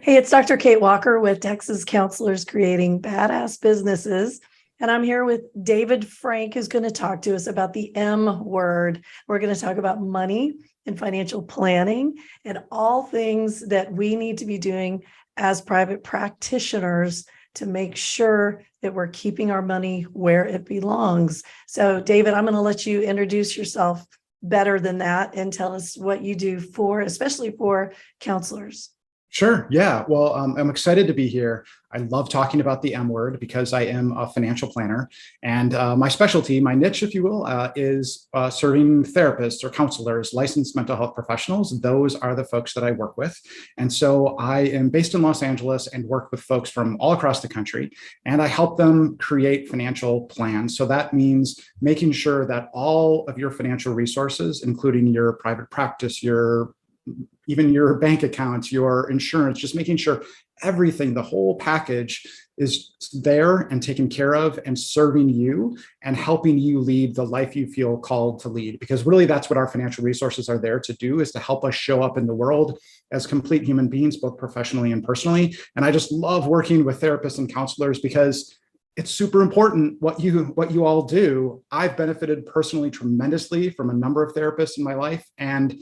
Hey, it's Dr. Kate Walker with Texas Counselors Creating Badass Businesses. And I'm here with David Frank, who's going to talk to us about the M word. We're going to talk about money and financial planning and all things that we need to be doing as private practitioners to make sure that we're keeping our money where it belongs. So, David, I'm going to let you introduce yourself better than that and tell us what you do for, especially for counselors. Sure. Yeah. Well, I'm excited to be here. I love talking about the M word because I am a financial planner. And my specialty, my niche, if you will, is serving therapists or counselors, licensed mental health professionals. Those are the folks that I work with. And so I am based in Los Angeles and work with folks from all across the country. And I help them create financial plans. So that means making sure that all of your financial resources, including your private practice, even your bank accounts, your insurance, just making sure everything, the whole package is there and taken care of and serving you and helping you lead the life you feel called to lead. Because really that's what our financial resources are there to do, is to help us show up in the world as complete human beings, both professionally and personally. And I just love working with therapists and counselors because it's super important what you all do. I've benefited personally tremendously from a number of therapists in my life. And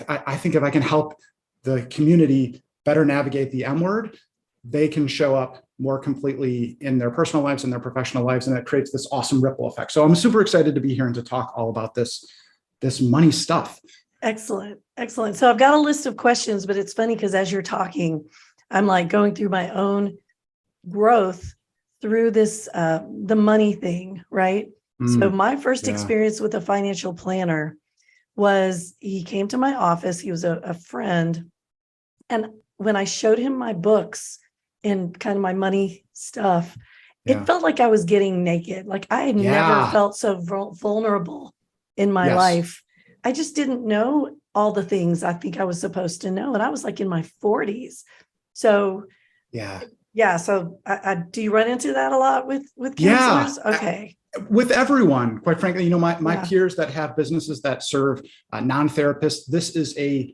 I think if I can help the community better navigate the M word, they can show up more completely in their personal lives and their professional lives, and it creates this awesome ripple effect. So I'm super excited to be here and to talk all about this money stuff. Excellent. Excellent. So I've got a list of questions, but it's funny because as you're talking, I'm like going through my own growth through this, the money thing, right? So my first experience with a financial planner was he came to my office. He was a friend. And when I showed him my books and kind of my money stuff, it felt like I was getting naked. Like I had never felt so vulnerable in my life. I just didn't know all the things I think I was supposed to know. And I was like in my 40s. So so do you run into that a lot with counselors? Okay. With everyone, quite frankly, my peers that have businesses that serve non-therapists, this is a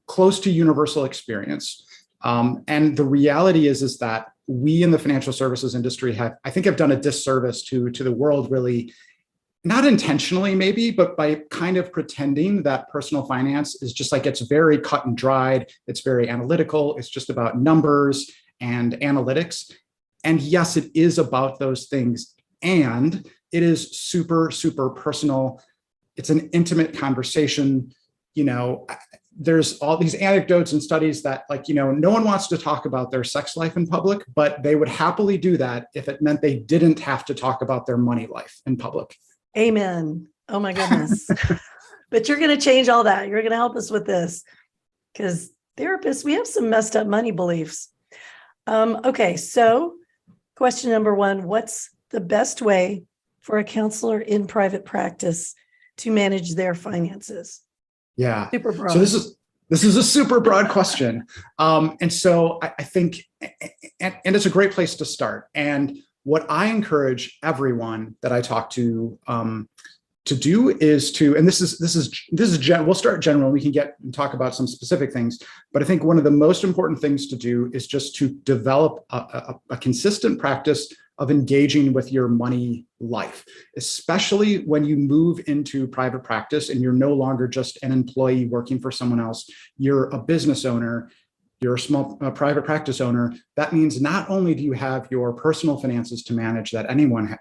close to universal experience. And the reality is that we in the financial services industry have done a disservice to the world, really, not intentionally maybe, but by kind of pretending that personal finance is just like, it's very cut and dried. It's very analytical. It's just about numbers and analytics. And yes, it is about those things. And it is super, super personal. It's an intimate conversation. There's all these anecdotes and studies that no one wants to talk about their sex life in public, but they would happily do that if it meant they didn't have to talk about their money life in public. Amen. Oh my goodness. But you're going to change all that. You're going to help us with this because therapists, we have some messed up money beliefs. Okay. So question number one, what's the best way for a counselor in private practice to manage their finances? Yeah. Super broad. So this is a super broad question. And so I think, and it's a great place to start. And what I encourage everyone that I talk to do is to, and this is general. We'll start general. We can get and talk about some specific things, but I think one of the most important things to do is just to develop a consistent practice of engaging with your money life, especially when you move into private practice and you're no longer just an employee working for someone else. You're a business owner. You're a small private practice owner. That means not only do you have your personal finances to manage, that anyone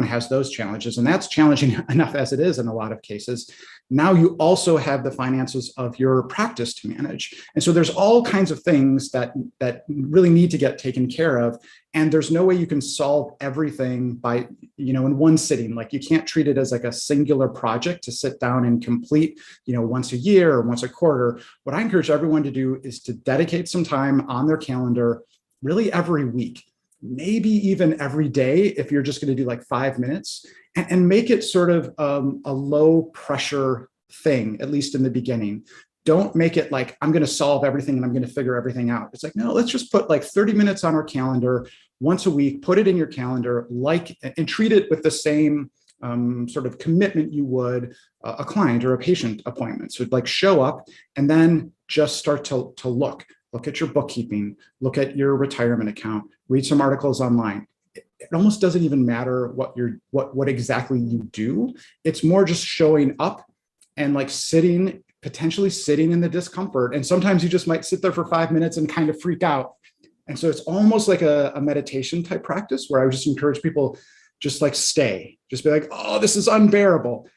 has those challenges, and that's challenging enough as it is in a lot of cases. Now you also have the finances of your practice to manage. And so there's all kinds of things that really need to get taken care of. And there's no way you can solve everything by, in one sitting. Like you can't treat it as like a singular project to sit down and complete, once a year or once a quarter. What I encourage everyone to do is to dedicate some time on their calendar, really every week, maybe even every day, if you're just going to do like 5 minutes, and make it sort of a low pressure thing, at least in the beginning. Don't make it like, I'm going to solve everything and I'm going to figure everything out. It's like, no, let's just put like 30 minutes on our calendar once a week, put it in your calendar, and treat it with the same sort of commitment you would a client or a patient appointment. So like show up and then just start to look. look at your bookkeeping, look at your retirement account, read some articles online. It almost doesn't even matter what exactly you do. It's more just showing up and like potentially sitting in the discomfort. And sometimes you just might sit there for 5 minutes and kind of freak out. And so it's almost like a meditation type practice where I would just encourage people just like stay, just be like, oh, this is unbearable,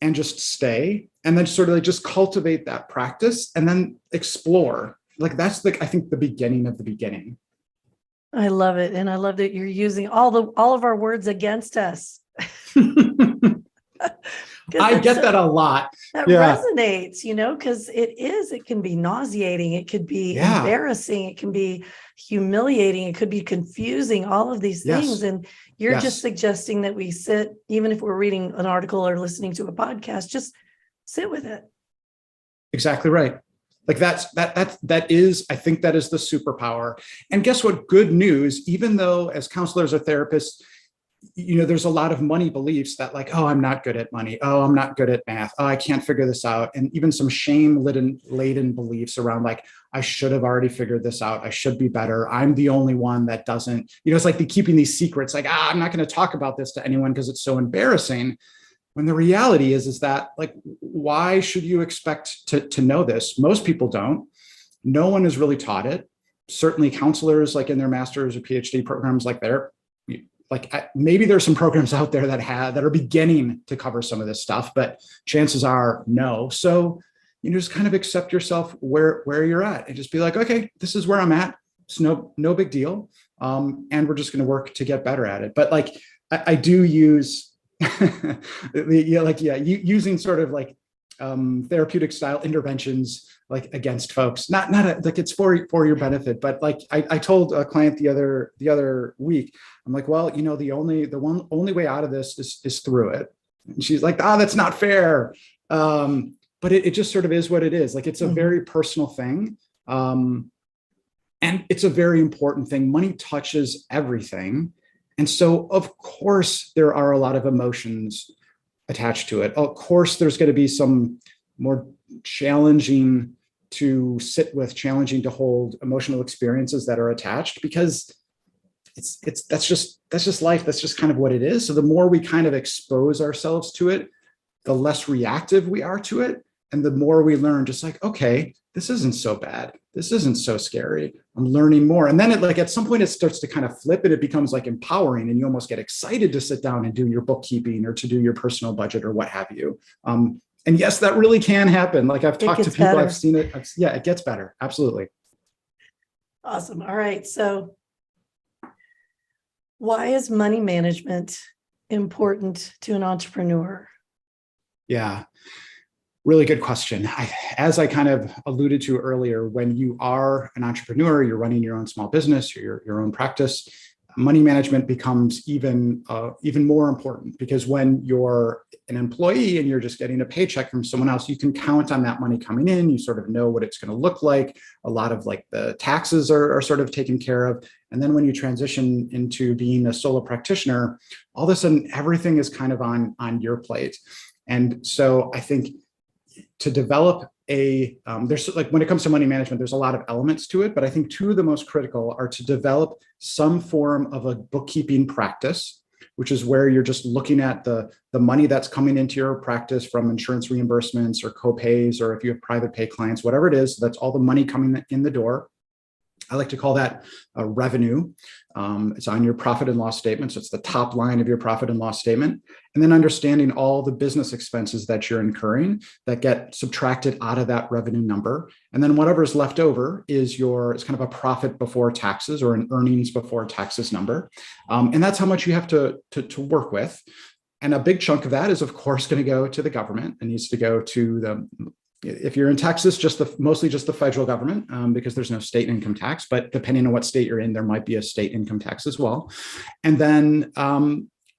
and just stay. And then sort of like just cultivate that practice and then explore. Like that's like, I think the beginning of the beginning. I love it. And I love that you're using all of our words against us. I get that a lot. That resonates, because it can be nauseating. It could be embarrassing. It can be humiliating. It could be confusing, all of these things. And you're just suggesting that we sit, even if we're reading an article or listening to a podcast, just sit with it. Exactly right. Like that is, I think that is the superpower. And guess what? Good news, even though as counselors or therapists, there's a lot of money beliefs that like, oh, I'm not good at money. Oh, I'm not good at math. Oh, I can't figure this out. And even some shame-laden beliefs around like, I should have already figured this out. I should be better. I'm the only one that doesn't, it's like keeping these secrets like, I'm not going to talk about this to anyone because it's so embarrassing. When the reality is that like, why should you expect to know this? Most people don't. No one is really taught it. Certainly counselors like in their master's or PhD programs, maybe there's some programs out there that are beginning to cover some of this stuff, but chances are no. So just kind of accept yourself where you're at and just be like, okay, this is where I'm at. It's no big deal. And we're just going to work to get better at it. But like, I do use using sort of like therapeutic style interventions like against folks, not like it's for your benefit, but like I told a client the other week, I'm like, well, the only way out of this is through it. And she's like, that's not fair. But it just sort of is what it is. Like it's a very personal thing. And it's a very important thing. Money touches everything. And so of course there are a lot of emotions attached to it. Of course, there's going to be some more challenging to sit with, challenging to hold emotional experiences that are attached, because that's just life. That's just kind of what it is. So the more we kind of expose ourselves to it, the less reactive we are to it. And the more we learn, just like, okay, this isn't so bad. This isn't so scary. I'm learning more. And then at some point it starts to kind of flip and it becomes like empowering, and you almost get excited to sit down and do your bookkeeping or to do your personal budget or what have you. And yes, that really can happen. Like I've talked to people, better. I've seen it. It gets better. Absolutely. Awesome. All right. So why is money management important to an entrepreneur? Yeah. Really good question. As I kind of alluded to earlier, when you are an entrepreneur, you're running your own small business, or your own practice, money management becomes even more important, because when you're an employee and you're just getting a paycheck from someone else, you can count on that money coming in. You sort of know what it's going to look like. A lot of like the taxes are sort of taken care of. And then when you transition into being a solo practitioner, all of a sudden everything is kind of on your plate. And so I think to develop there's like, when it comes to money management, there's a lot of elements to it, but I think two of the most critical are to develop some form of a bookkeeping practice, which is where you're just looking at the money that's coming into your practice from insurance reimbursements or co-pays, or if you have private pay clients, whatever it is, that's all the money coming in the door. I like to call that a revenue. It's on your profit and loss statement. So it's the top line of your profit and loss statement. And then understanding all the business expenses that you're incurring that get subtracted out of that revenue number. And then whatever's left over is it's kind of a profit before taxes, or an earnings before taxes number. And that's how much you have to work with. And a big chunk of that is, of course, going to go to the government. It needs to go to if you're in Texas, mostly just the federal government, because there's no state income tax, but depending on what state you're in, there might be a state income tax as well. And then,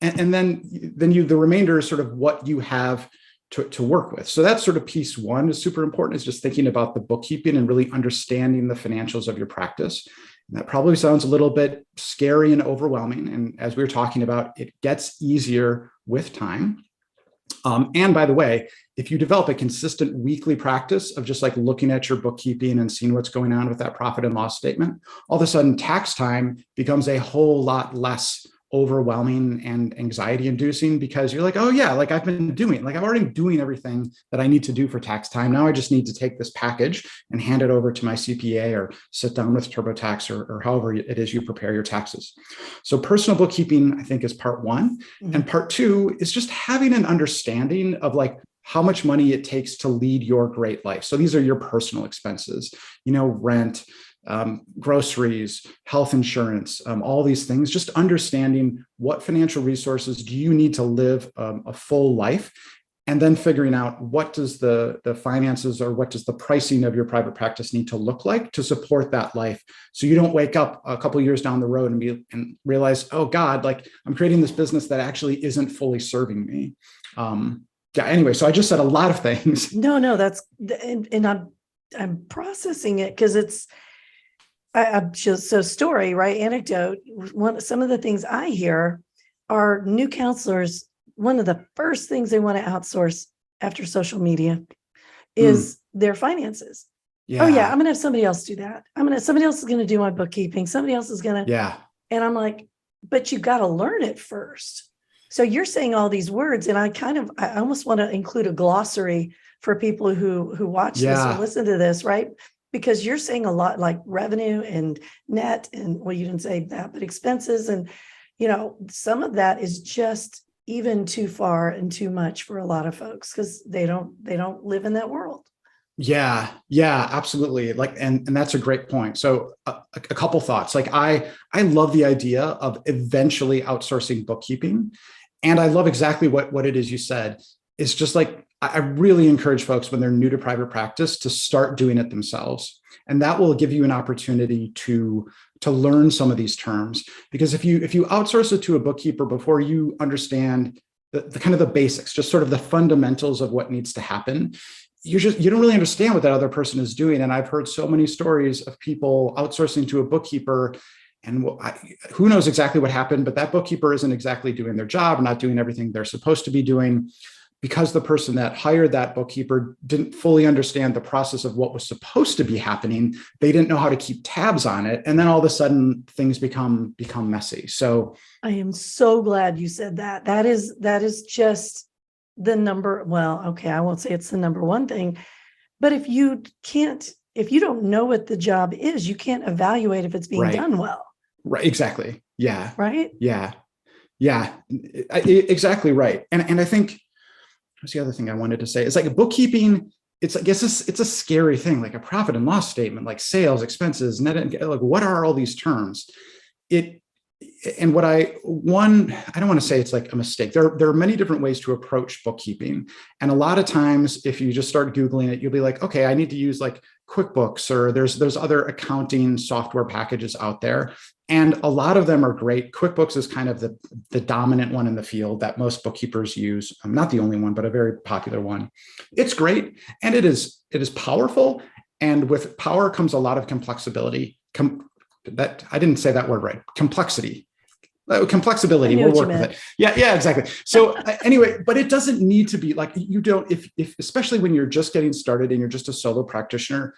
the remainder is sort of what you have to work with. So that's sort of piece one is super important, is just thinking about the bookkeeping and really understanding the financials of your practice. And that probably sounds a little bit scary and overwhelming. And as we were talking about, it gets easier with time. And by the way, if you develop a consistent weekly practice of just like looking at your bookkeeping and seeing what's going on with that profit and loss statement, all of a sudden tax time becomes a whole lot less overwhelming and anxiety inducing, because you're like, oh yeah, like I've already doing everything that I need to do for tax time. Now I just need to take this package and hand it over to my CPA or sit down with TurboTax or however it is you prepare your taxes. So personal bookkeeping, I think, is part one. Mm-hmm. And part two is just having an understanding of like how much money it takes to lead your great life. So these are your personal expenses, rent, groceries, health insurance, all these things, just understanding what financial resources do you need to live a full life, and then figuring out what does the finances or what does the pricing of your private practice need to look like to support that life. So you don't wake up a couple of years down the road and realize, oh God, like I'm creating this business that actually isn't fully serving me. Anyway, so I just said a lot of things. No, that's, and I'm processing it because I'm just so story, right? Anecdote. Some of the things I hear are new counselors. One of the first things they want to outsource after social media is their finances. Yeah. Oh yeah, I'm going to have somebody else do that. Somebody else is going to do my bookkeeping. Somebody else is going to. Yeah. And I'm like, but you got to learn it first. So you're saying all these words, and I almost want to include a glossary for people who watch this or listen to this, right? Because you're saying a lot like revenue and net, and well, you didn't say that, but expenses. And, some of that is just even too far and too much for a lot of folks because they don't live in that world. Yeah, absolutely. Like, and that's a great point. So a couple thoughts. Like I love the idea of eventually outsourcing bookkeeping. And I love exactly what it is you said. It's just like, I really encourage folks when they're new to private practice to start doing it themselves. And that will give you an opportunity to learn some of these terms. Because if you outsource it to a bookkeeper before you understand the kind of the basics, just sort of the fundamentals of what needs to happen, you don't really understand what that other person is doing. And I've heard so many stories of people outsourcing to a bookkeeper, and who knows exactly what happened, but that bookkeeper isn't exactly doing their job, not doing everything they're supposed to be doing, because the person that hired that bookkeeper didn't fully understand the process of what was supposed to be happening. They didn't know how to keep tabs on it. And then all of a sudden things become messy. So I am so glad you said that. That is just the number. Well, okay, I won't say it's the number one thing, but if you don't know what the job is, you can't evaluate if it's being done well. Right. Exactly. Yeah. Right. Yeah. Exactly right. And I think, what's the other thing I wanted to say? It's like bookkeeping. It's, I guess it's a scary thing, like a profit and loss statement, like sales, expenses, net, like what are all these terms? I don't want to say it's like a mistake. There are many different ways to approach bookkeeping. And a lot of times, if you just start Googling it, you'll be like, okay, I need to use like QuickBooks, or there's other accounting software packages out there. And a lot of them are great. QuickBooks is kind of the dominant one in the field that most bookkeepers use. Not the only one, but a very popular one. It's great. And it is powerful. And with power comes a lot of complexity. I didn't say that word right. Complexity. Complexibility. We'll work with it. Yeah, exactly. So anyway, but it doesn't need to be like, you don't, if especially when you're just getting started and you're just a solo practitioner,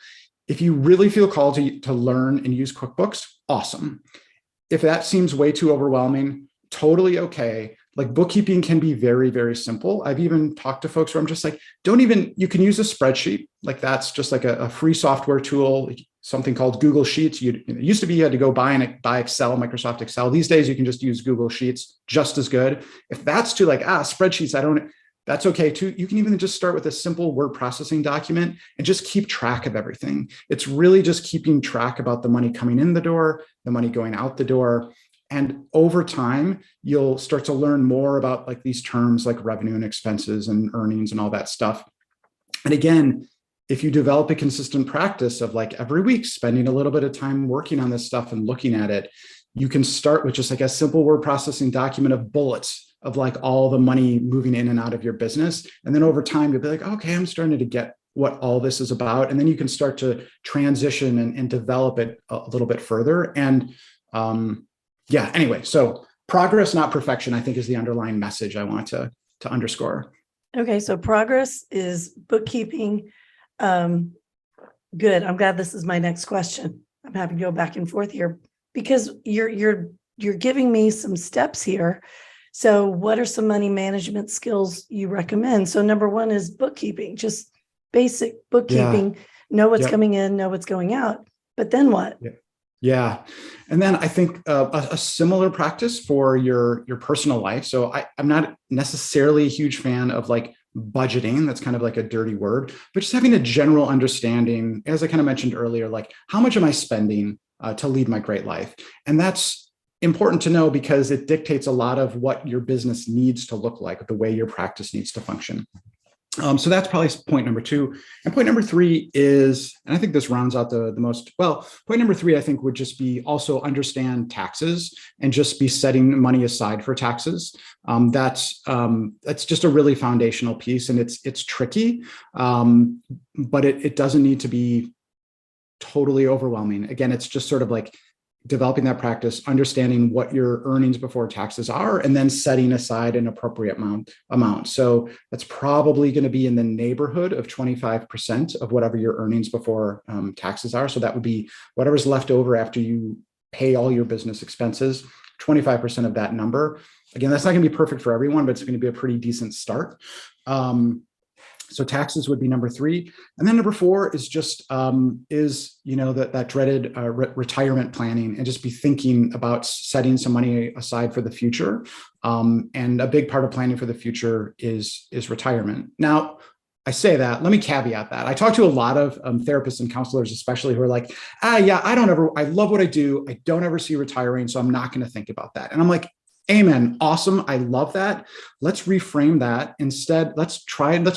if you really feel called to learn and use QuickBooks, awesome. If that seems way too overwhelming, totally okay. Like bookkeeping can be very, very simple. I've even talked to folks where I'm just like, you can use a spreadsheet. Like that's just like a free software tool, something called Google Sheets. It used to be you had to go buy Excel, Microsoft Excel. These days you can just use Google Sheets, just as good. If that's too like, spreadsheets, that's okay too. You can even just start with a simple word processing document and just keep track of everything. It's really just keeping track about the money coming in the door, the money going out the door. And over time, you'll start to learn more about like these terms like revenue and expenses and earnings and all that stuff. And again, if you develop a consistent practice of like every week spending a little bit of time working on this stuff and looking at it, you can start with just like a simple word processing document of bullets of like all the money moving in and out of your business. And then over time, you'll be like, okay, I'm starting to get what all this is about. And then you can start to transition and develop it a little bit further. And anyway, so progress, not perfection, I think is the underlying message I want to underscore. Okay, so progress is bookkeeping. Good. I'm glad this is my next question. I'm happy to go back and forth here because you're giving me some steps here. So what are some money management skills you recommend? So number one is bookkeeping, just basic bookkeeping, know what's Yep. coming in, know what's going out. But then what? Yeah. And then I think a similar practice for your personal life. So I'm not necessarily a huge fan of like budgeting. That's kind of like a dirty word, but just having a general understanding, as I kind of mentioned earlier, like how much am I spending to lead my great life? And that's important to know because it dictates a lot of what your business needs to look like, the way your practice needs to function. So that's probably point number two. And point number three is, and I think this rounds out the most, well, point number three, I think would just be also understand taxes and just be setting money aside for taxes. That's just a really foundational piece, and it's tricky, but it doesn't need to be totally overwhelming. Again, it's just sort of like developing that practice, understanding what your earnings before taxes are, and then setting aside an appropriate amount. So that's probably going to be in the neighborhood of 25% of whatever your earnings before taxes are. So that would be whatever's left over after you pay all your business expenses, 25% of that number. Again, that's not going to be perfect for everyone, but it's going to be a pretty decent start. So taxes would be number three. And then number four is just, that dreaded retirement planning, and just be thinking about setting some money aside for the future. And a big part of planning for the future is retirement. Now, I say that, let me caveat that. I talk to a lot of therapists and counselors, especially, who are like, I love what I do. I don't ever see retiring, so I'm not going to think about that. And I'm like, amen. Awesome. I love that. Let's reframe that. Instead, let's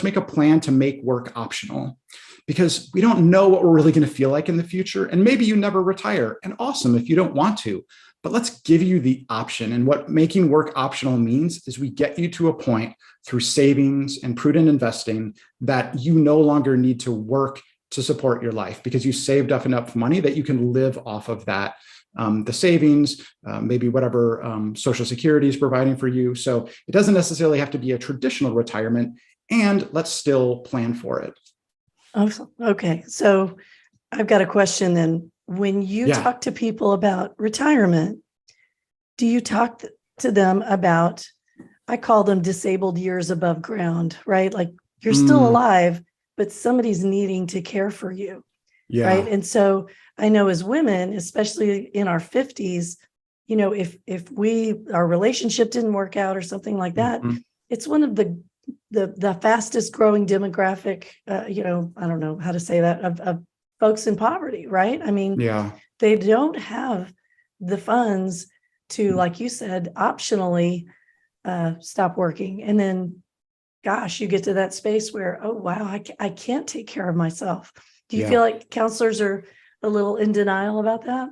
make a plan to make work optional, because we don't know what we're really going to feel like in the future. And maybe you never retire, and awesome if you don't want to, but let's give you the option. And what making work optional means is we get you to a point through savings and prudent investing that you no longer need to work to support your life, because you saved up enough money that you can live off of that. The savings, maybe whatever Social Security is providing for you. So it doesn't necessarily have to be a traditional retirement, and let's still plan for it. Okay. So I've got a question then. When you talk to people about retirement, do you talk to them about, I call them disabled years above ground, right? Like you're still alive, but somebody's needing to care for you. Yeah. Right. And so I know as women, especially in our 50s, if our relationship didn't work out or something like that, it's one of the fastest growing demographic, I don't know how to say that, of folks in poverty. Right. I mean, they don't have the funds to, like you said, optionally stop working. And then, gosh, you get to that space where, oh, wow, I can't take care of myself. Do you feel like counselors are a little in denial about that?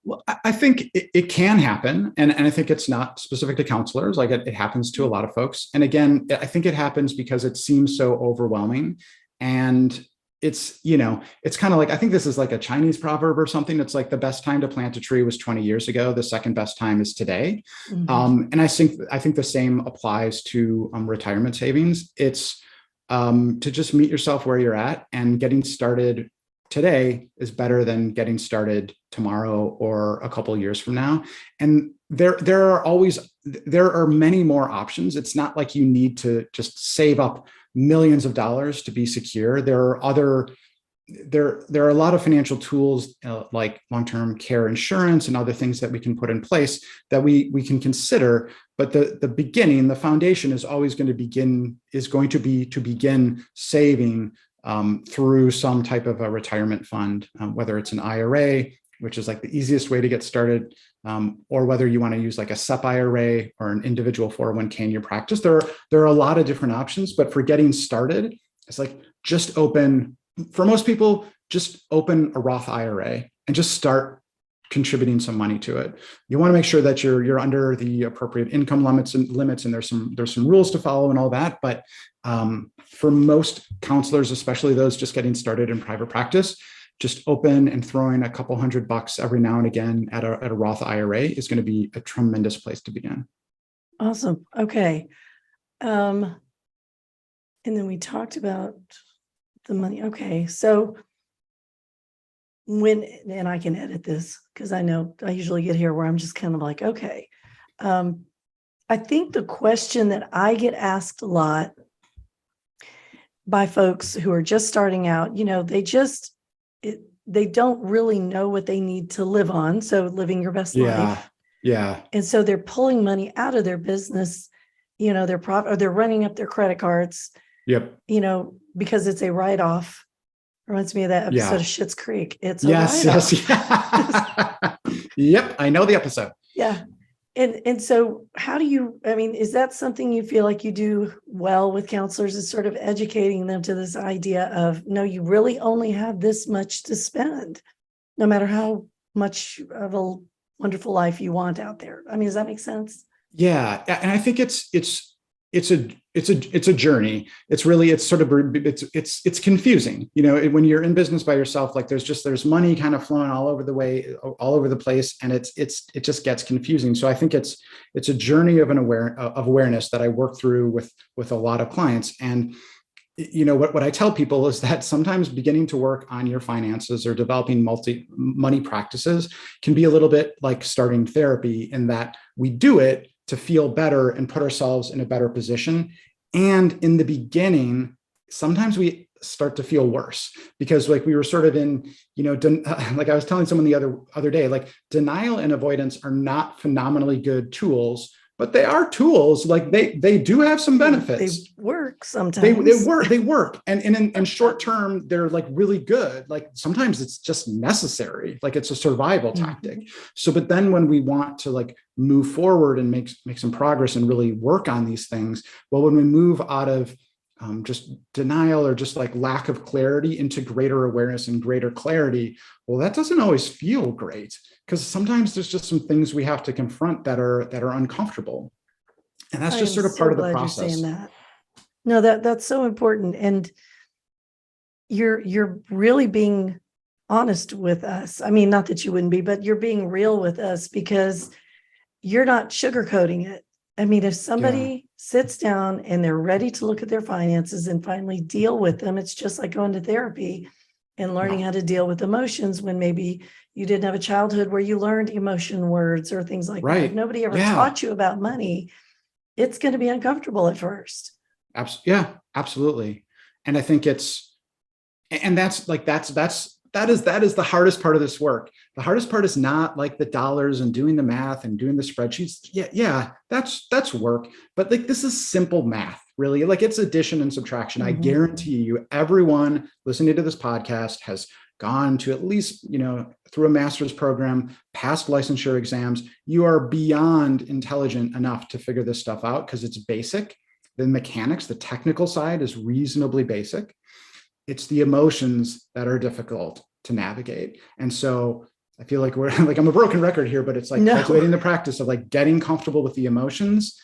Well, I think it can happen. And I think it's not specific to counselors. Like it happens to a lot of folks. And again, I think it happens because it seems so overwhelming. And it's kind of like, I think this is like a Chinese proverb or something. It's like the best time to plant a tree was 20 years ago. The second best time is today. And I think the same applies to retirement savings. It's to just meet yourself where you're at, and getting started today is better than getting started tomorrow or a couple of years from now. And there are many more options. It's not like you need to just save up millions of dollars to be secure. There are a lot of financial tools like long-term care insurance and other things that we can put in place that we can consider. But the foundation is always going to begin saving through some type of a retirement fund, whether it's an IRA, which is like the easiest way to get started, or whether you want to use like a SEP IRA or an individual 401k in your practice. There are a lot of different options, but for getting started, it's like for most people, just open a Roth IRA and just start contributing some money to it. You want to make sure that you're under the appropriate income limits, and there's some rules to follow and all that. But for most counselors, especially those just getting started in private practice, just open and throwing a couple $100 every now and again at a Roth IRA is going to be a tremendous place to begin. Awesome. Okay. And then we talked about the money. Okay. So and I can edit this because I know I usually get here where I'm just kind of like, okay. I think the question that I get asked a lot by folks who are just starting out, they don't really know what they need to live on. So living your best life. Yeah. And so they're pulling money out of their business, their profit, or they're running up their credit cards, Yep. because it's a write-off. Reminds me of that episode of Schitt's Creek. It's a write-off. Yes. Yep. I know the episode. Yeah. And so is that something you feel like you do well with counselors, is sort of educating them to this idea of, no, you really only have this much to spend, no matter how much of a wonderful life you want out there. I mean, does that make sense? Yeah. And I think it's a journey. It's confusing, when you're in business by yourself, like there's money kind of flowing all over the place. And it just gets confusing. So I think it's a journey of awareness that I work through with a lot of clients. And what I tell people is that sometimes beginning to work on your finances or developing money practices can be a little bit like starting therapy, in that we do it to feel better and put ourselves in a better position. And in the beginning, sometimes we start to feel worse because like we were sort of in, like I was telling someone the other day, like denial and avoidance are not phenomenally good tools, but they are tools. Like they do have some benefits. They work sometimes. They work. And in short term, they're like really good. Like sometimes it's just necessary. Like it's a survival tactic. So, but then when we want to like move forward and make some progress and really work on these things, well, when we move out of just denial or just like lack of clarity into greater awareness and greater clarity, well, that doesn't always feel great, because sometimes there's just some things we have to confront that are uncomfortable, and that's just sort of part of the process. You're saying that. No, that's so important, and you're really being honest with us. I mean, not that you wouldn't be, but you're being real with us because you're not sugarcoating it. I mean, if somebody sits down and they're ready to look at their finances and finally deal with them, it's just like going to therapy and learning how to deal with emotions when maybe you didn't have a childhood where you learned emotion words or things like that. If nobody ever taught you about money, it's going to be uncomfortable at first. Absolutely. And I think that is the hardest part of this work. The hardest part is not like the dollars and doing the math and doing the spreadsheets. Yeah, that's work. But like this is simple math, really. Like it's addition and subtraction. I guarantee you, everyone listening to this podcast has gone to at least, through a master's program, passed licensure exams. You are beyond intelligent enough to figure this stuff out because it's basic. The mechanics, the technical side is reasonably basic. It's the emotions that are difficult to navigate. And so I feel like I'm a broken record here, but it's like cultivating the practice of like getting comfortable with the emotions.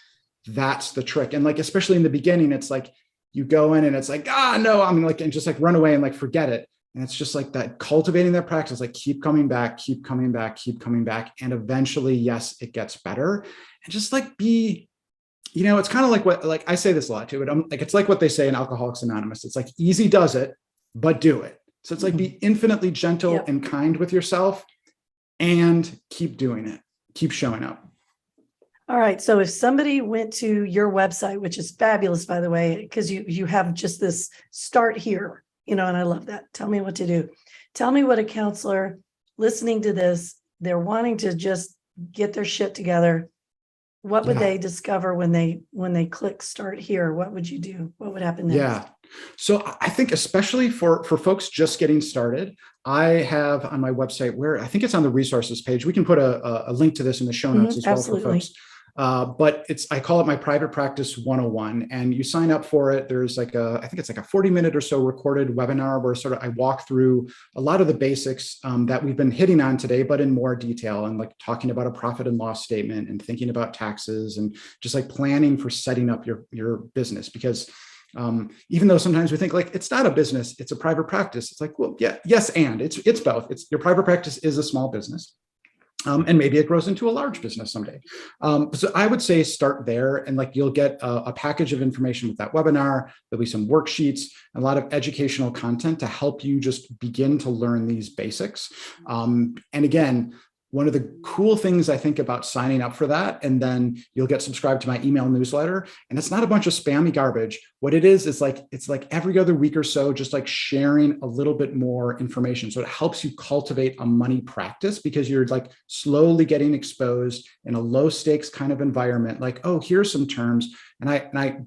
That's the trick. And like, especially in the beginning, it's like you go in and it's like, no, I'm like, and just like run away and like, forget it. And it's just like that, cultivating that practice, like keep coming back. And eventually, yes, it gets better. And just like it's kind of like I say this a lot too, but it's like what they say in Alcoholics Anonymous. It's like easy does it, but do it. So it's like be infinitely gentle and kind with yourself and keep doing it. Keep showing up. All right. So if somebody went to your website, which is fabulous, by the way, because you have just this start here, and I love that. Tell me what to do. Tell me what a counselor listening to this, they're wanting to just get their shit together. What would they discover when they click start here? What would you do? What would happen next? Yeah. So I think especially for folks just getting started, I have on my website, where I think it's on the resources page. We can put a link to this in the show notes as well for folks. But I call it my Private Practice 101, and you sign up for it. There's I think it's like a 40-minute or so recorded webinar where sort of I walk through a lot of the basics that we've been hitting on today, but in more detail, and like talking about a profit and loss statement and thinking about taxes and just like planning for setting up your business. Because even though sometimes we think like it's not a business, it's a private practice. It's like, well, yeah, yes, and it's both. Your private practice is a small business. And maybe it grows into a large business someday. So I would say start there, and like you'll get a package of information with that webinar. There'll be some worksheets, a lot of educational content to help you just begin to learn these basics. And again, one of the cool things I think about signing up for that, and then you'll get subscribed to my email newsletter, and it's not a bunch of spammy garbage. What it is like, it's like every other week or so, just like sharing a little bit more information. So it helps you cultivate a money practice, because you're like slowly getting exposed in a low stakes kind of environment. Like, oh, here's some terms. And I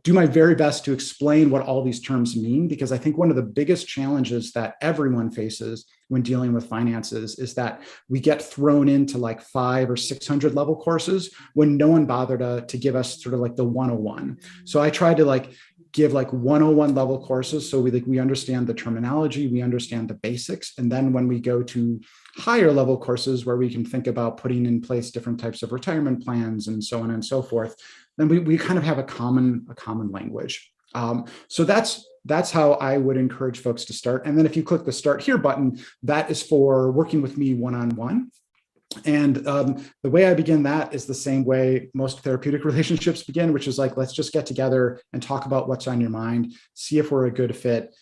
do my very best to explain what all these terms mean, because I think one of the biggest challenges that everyone faces when dealing with finances is that we get thrown into like 500 or 600 level courses when no one bothered to give us sort of like the 101. So I try to like give like 101 level courses, so we understand the terminology, we understand the basics, and then when we go to higher level courses where we can think about putting in place different types of retirement plans and so on and so forth, then we kind of have a common language. So that's how I would encourage folks to start. And then if you click the Start Here button, that is for working with me one-on-one. And the way I begin that is the same way most therapeutic relationships begin, which is like, let's just get together and talk about what's on your mind, see if we're a good fit.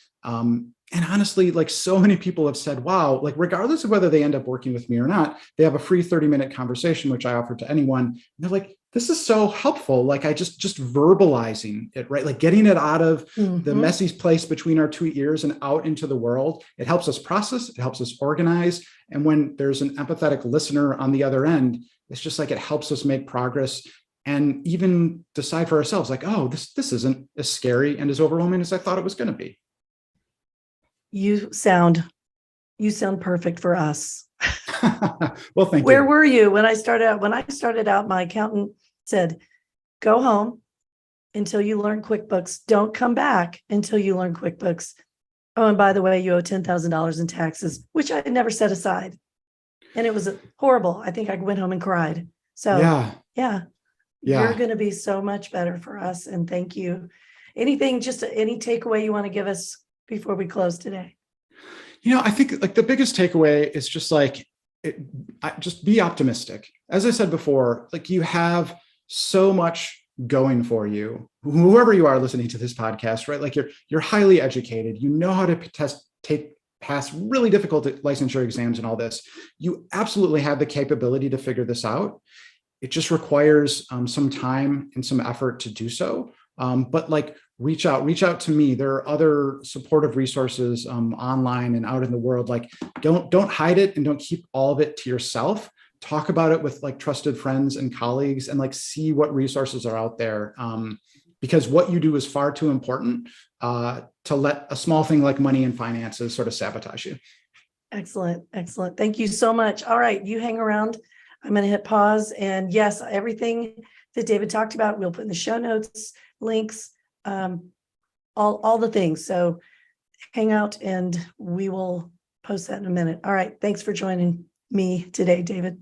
And honestly, like so many people have said, wow, like regardless of whether they end up working with me or not, they have a free 30-minute conversation, which I offer to anyone. And they're like, this is so helpful. Like I just verbalizing it, right? Like getting it out of the messy place between our two ears and out into the world. It helps us process, it helps us organize. And when there's an empathetic listener on the other end, it's just like, it helps us make progress and even decide for ourselves, like, oh, this isn't as scary and as overwhelming as I thought it was going to be. You sound perfect for us. Well, thank you. Where were you when I started out? When I started out, my accountant said, go home until you learn QuickBooks. Don't come back until you learn QuickBooks. Oh, and by the way, you owe $10,000 in taxes, which I had never set aside. And it was horrible. I think I went home and cried. So yeah. You're going to be so much better for us. And thank you. Anything, just any takeaway you want to give us before we close today? I think like the biggest takeaway is just like, just be optimistic. As I said before, like you have so much going for you, whoever you are listening to this podcast, right? Like you're highly educated, you know how to pass really difficult licensure exams and all this. You absolutely have the capability to figure this out. It just requires some time and some effort to do so. But like, reach out to me. There are other supportive resources online and out in the world. Like don't hide it and don't keep all of it to yourself. Talk about it with like trusted friends and colleagues, and like see what resources are out there. Because what you do is far too important to let a small thing like money and finances sort of sabotage you. Excellent. Thank you so much. All right, you hang around. I'm going to hit pause. And yes, everything that David talked about, we'll put in the show notes, links, all the things. So hang out and we will post that in a minute. All right. Thanks for joining me today, David.